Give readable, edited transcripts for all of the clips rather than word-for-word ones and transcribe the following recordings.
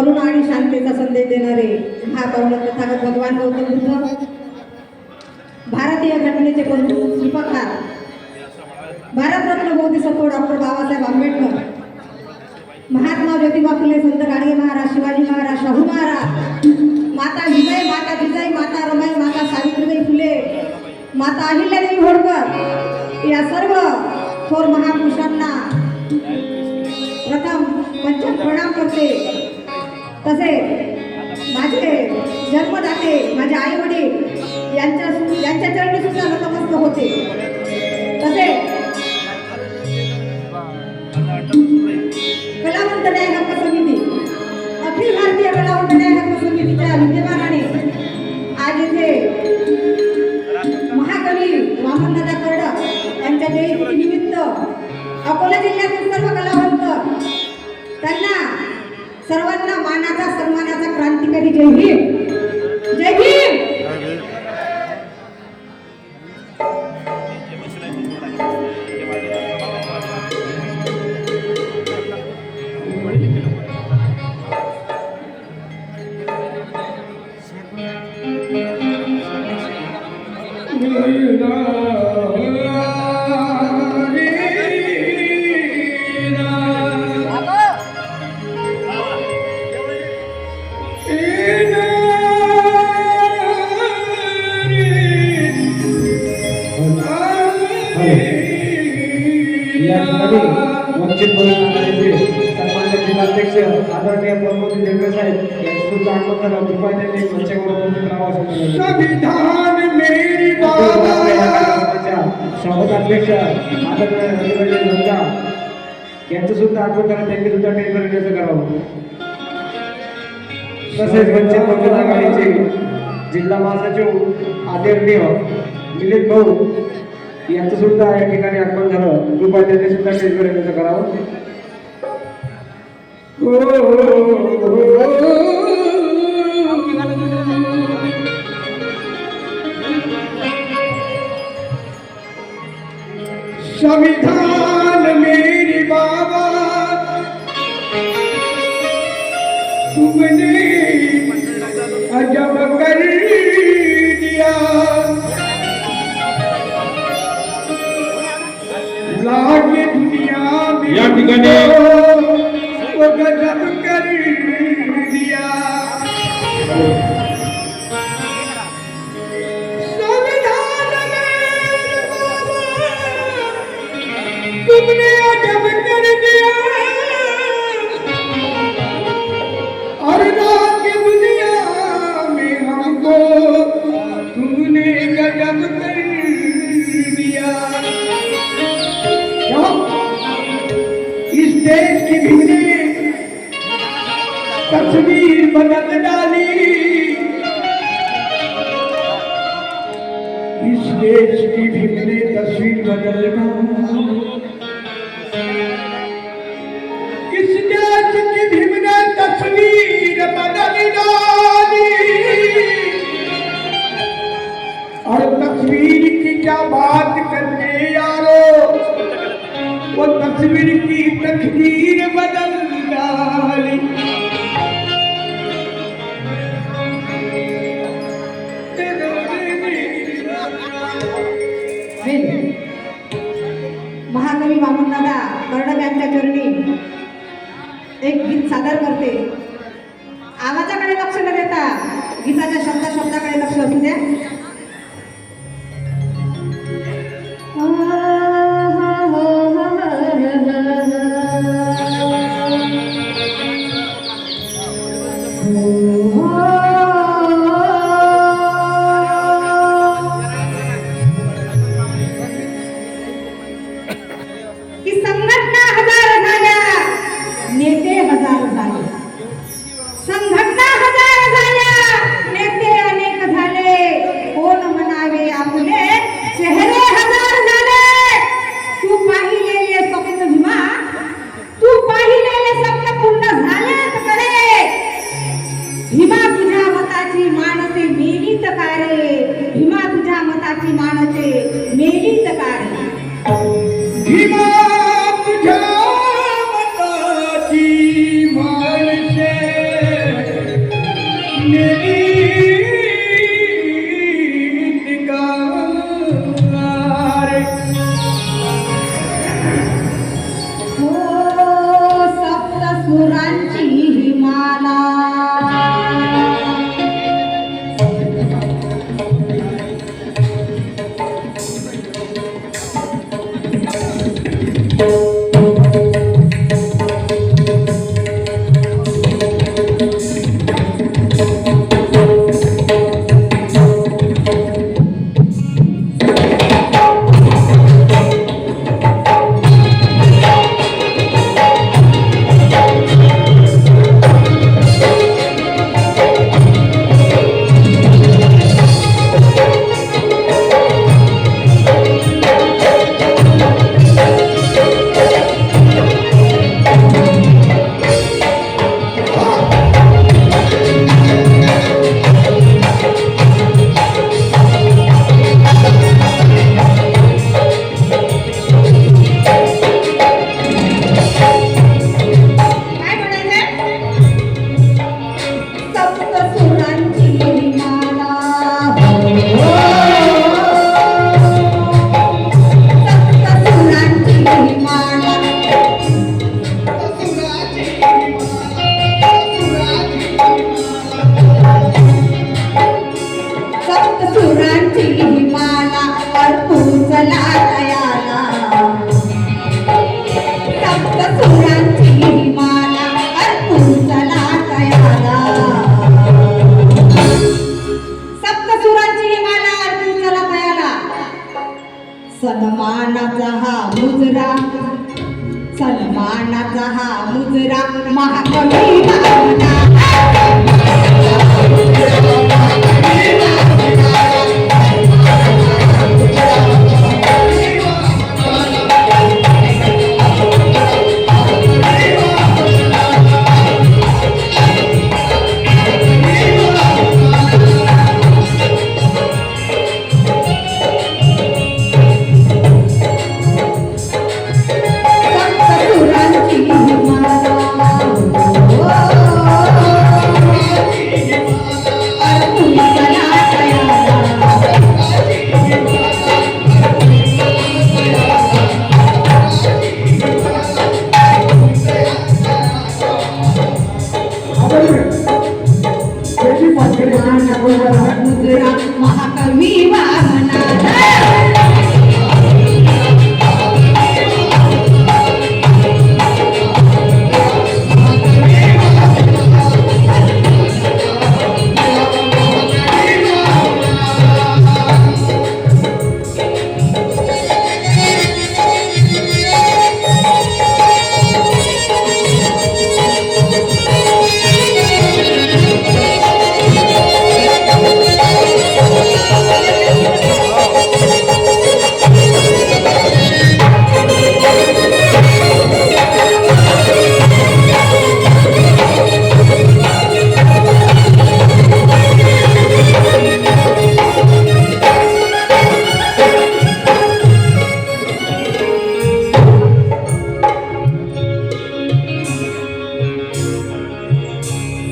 करुणा आणि शांतीचा संदेश देणारे महापौर तथागत भगवान गौतम बुद्ध, भारतीय घटनेचे प्रमुख शिल्पकार भारतरत्न बोधिसत्व डॉक्टर बाबासाहेब आंबेडकर, महात्मा ज्योतिबा फुले, संत गाडगे महाराज, शिवाजी महाराज, शाहू महाराज, माता जिजाई, माता रमाई, माता सावित्रीबाई फुले, माता अहिल्यादेवी होळकर या सर्व थोर महापुरुषांना प्रथम पंचांग प्रणाम करते। तसेच माझे जन्मदाते माझे आई वडील यांच्या चरणी सुद्धा नतमस्तक होते। तसेच कलावंत न्याय हक्क समिती, अखिल भारतीय कलावंत न्याय हक्क समितीच्या विद्यमानाने आज येथे महाकवी वामनदादा कर्डक यांच्या जयंतीनिमित्त अकोला जिल्ह्यातील सर्व कलावंत त्यांना सर्वांना मानाचा सन्मानाचा क्रांतिकारी जय भीम, जय भीम। वंचित बहुजन आघाडीचे सन्माननीय जिल्हाध्यक्ष आदरणीय प्रमोद देवरे साहेब यांचे सुद्धा आगमन उपाध्यायांनी मंचावर उपस्थित राहावं। संविधान मेरी बाबा सभापती आदरणीय रविराजे झंगा यांचं सुद्धा आगमन त्यांनी सुद्धा टेलिव्हिजन करावं। तसेच वंचित बहुजन आघाडीचे जिल्हा महासचिव आदरणीय निलेश भाऊ यांचं सुद्धा या ठिकाणी आगमन झालं। उपाध्यायांनी सुद्धा टेलिव्हिजन करावं। संविधान मेरी बाबा तुमने अजब कर दिया, लागे दुनिया में या ठिकाणी वो गजब कर दिया। संविधान में तुमने अजब कर दिया और लागे दुनिया में हमको तुमने गजब कर दिया। इस देश की भीड़ ने तस्वीर बदल डाली, इस देश की भीड़ ने तस्वीर बदल डाली, इस देश की भीड़ ने तस्वीर बदल डाली। और तस्वीर की क्या बात करते यारो, वो तस्वीर की तकदीर बदल डाली। महाकवी वामनदादा कर्डक यांच्या चरणी एक गीत सादर करते। आवाजाकडे लक्ष न देता गीताच्या शब्दाकडे लक्ष असू द्या। की संघटना हजार झाल्या, नेते हजार झाले, संघटना हजार झाल्या, नेते अनेक झाले, कोण म्हणावे आपले चेहरे हजार झाले। तू पाहिलेले स्वप्न भीमा, तू पाहिलेले स्वप्न पूर्ण झालेत कडे। ही माला अर्पून चला तयाला सप्तसुरांची ही माला अर्पून चला तयाला सप्तसुरांची ही माला अर्पून चला तयाला सन्मानाचा हा मुजरा सन्मानाचा हा मुजरा महाकवी भावना महाकवी वामना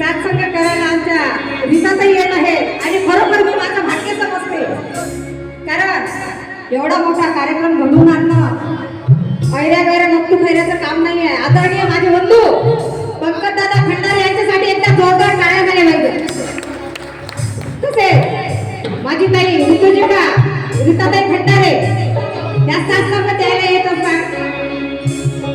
सात्संग करायला आमच्या रीताताई येत आहे आणि खरोखर मी माझं भाग्य समजते कारण एवढा मोठा कार्यक्रम घडवून आणणं ऐऱ्या गैऱ्या नक्की खैऱ्याचं काम नाही आहे आदरणीय माझे बंधू पंकजदादा खंडारे यांच्यासाठी एकदा जोरदार टाळ्या झाल्या पाहिजे तसे माझी ताई ऋतुजिका रीताताई खंडारे या सात्संग द्यायला येत असतात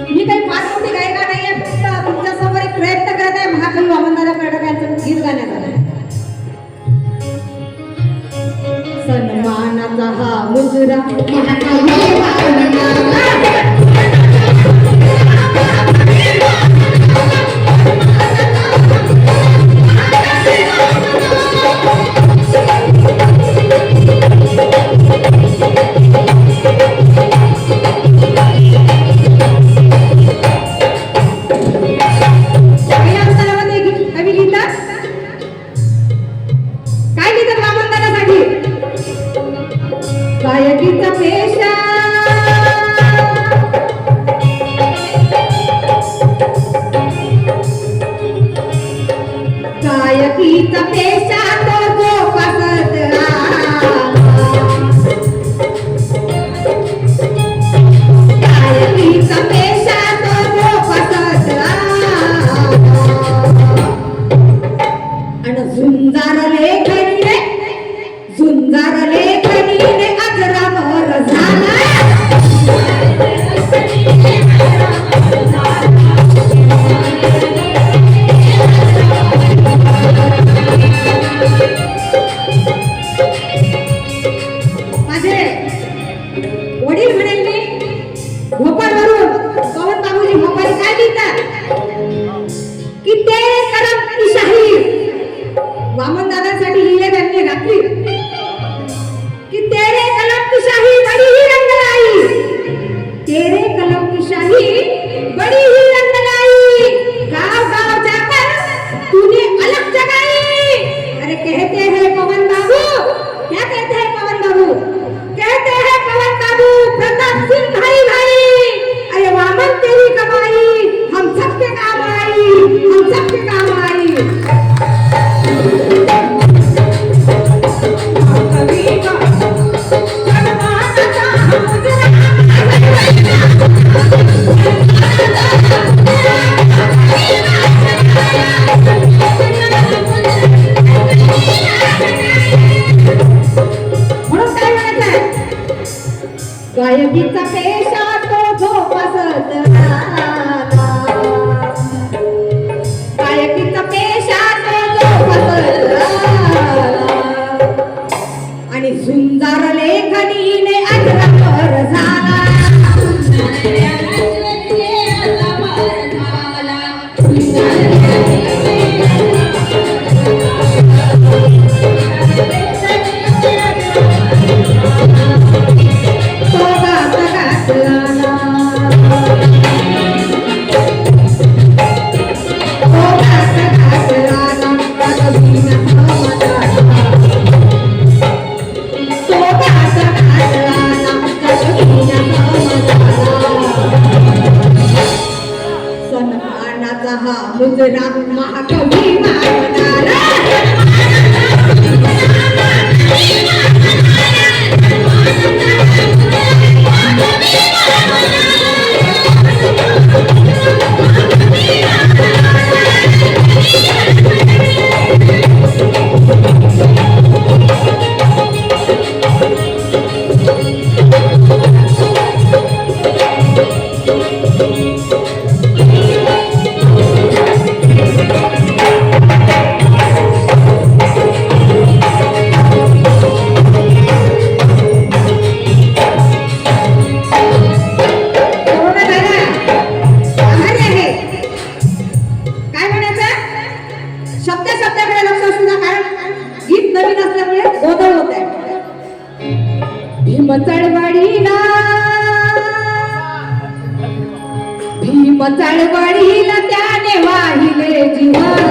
मी काही फार मोठी गायिका नाहीये फक्त तुमच्यासमोर एक प्रयत्न करत आहे महाकवी वामनदादा कर्डक यांचं गीत गाण्याचा सन्मानाचा हा मुजरा महाकवी वामनदादा गायकीचा पेशा गायकीचा पेशा तो जोपासत गायकीचा पेशा तो जोपासत आणि झुंजार लेखनीने झुंजार लेखनीने अजरामर झाला माझे वडील म्हणाले भोपाळवरून पवन बाबूजी भोपाळी काय लिहितात की तेरे करम की शाही वामनदादांसाठी लिहिले त्यांनी रात्री कि तेरे कलम की शाही बड़ी ही रंग लाई तेरे कलम की शाही बड़ी ही रंग लाई गांव गांव जाकर तूने अलग जगाई अरे कहते हैं पवन बाबू क्या कहते हैं पवन बाबू कहते हैं पवन बाबू प्रताप सिंह भाई भाई अरे वामन तेरी कमाई हम सबके काम आई हम सबके काम आई कभी का म्हणून गायकीचा पेशा तो जोपासत आला. गायकीचा पेशा तो जोपासत आला. आणि झुंजार लेखनीने अजरामर झाला. तो गात गातला. तो गात गातला. रघुवीणा समाधान. तो गात गातला. रघुवीणा समाधान. सन्मानाचा हा मुजरा महाकवी मानणारा. शब्दाकडे लक्ष असू द्या, कारण गीत नवीन असल्यामुळे गोंधळ होत आहे. भीम चळवळीला त्याने वाहिले जीवन.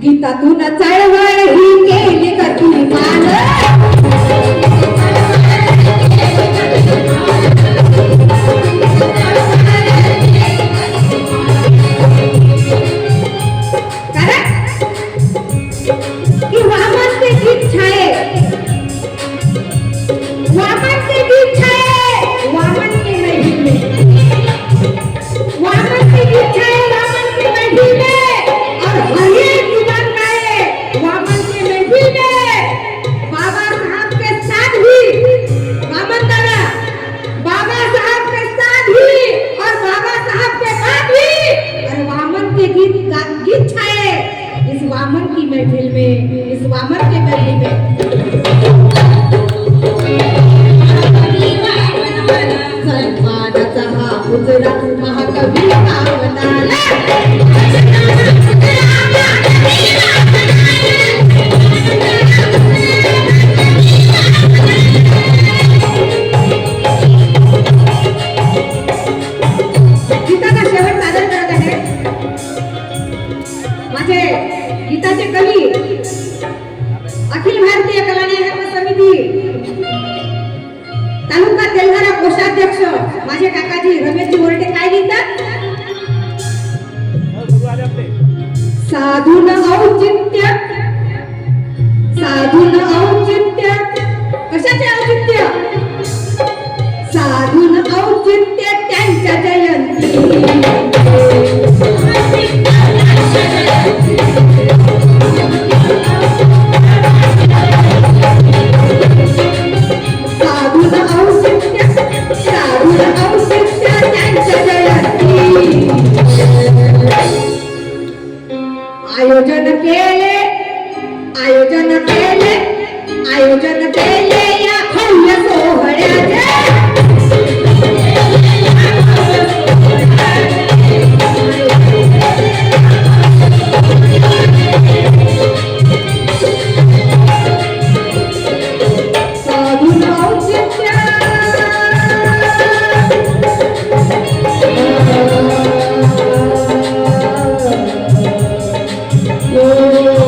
गीतातून चळवळ ही केली गतिमान. की वामनचे गीत छाये, वामनचे गीत छाये, वामन के नहीं में. वामन के गीत छाये, वामन के नहीं में. और हरे जुबान गाए वामन के नहीं में. बाबा साहब के साथ भी वामन दादा, बाबा साहब के साथ भी और बाबा साहब के बाद भी. और वामन के गीत छाए इस वामन की महफिल में, इस वामन के महफिल में. सन्मानाचा हा मुजरा महाकवी मानणारा. गीताचा शेवट सादर करत आहे माझे गीताचे कवी, अखिल भारतीय कलानी समिती तालुका तेल्हारा कोषाध्यक्ष माझे काकाजी रमेशजी मोरटे काय लिहितात. साधून औचित्य, साधून औचित्य. कशाचे औचित्य? साधून औचित्य त्यांच्या जयंती. साधून औचित्य, साधून औचित्य त्यांच्या जयंती. आयोजन केले, आयोजन केले, आयोजन केले या भव्य सोहळ्याचे. साधून औचित्य, Oh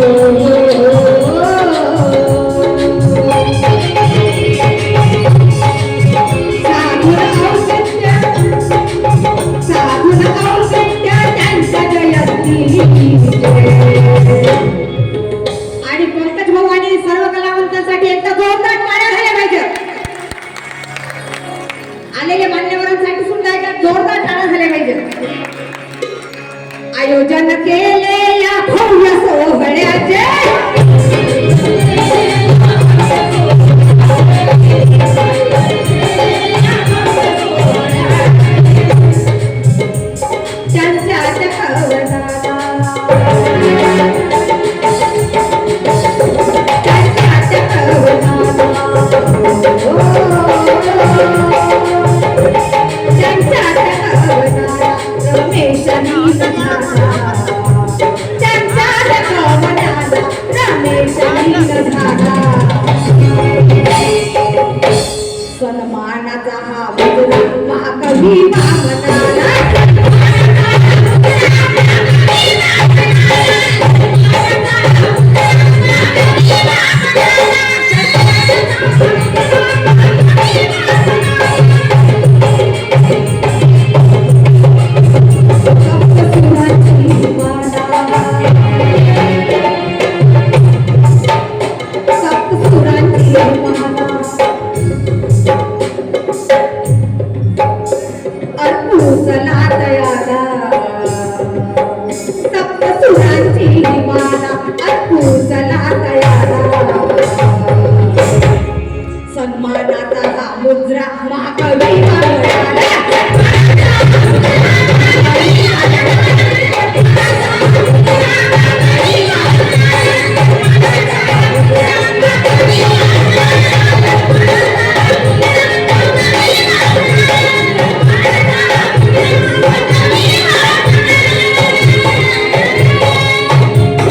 आयोजन केले या भव्य सोहळ्याचे त्यांच्या रमेश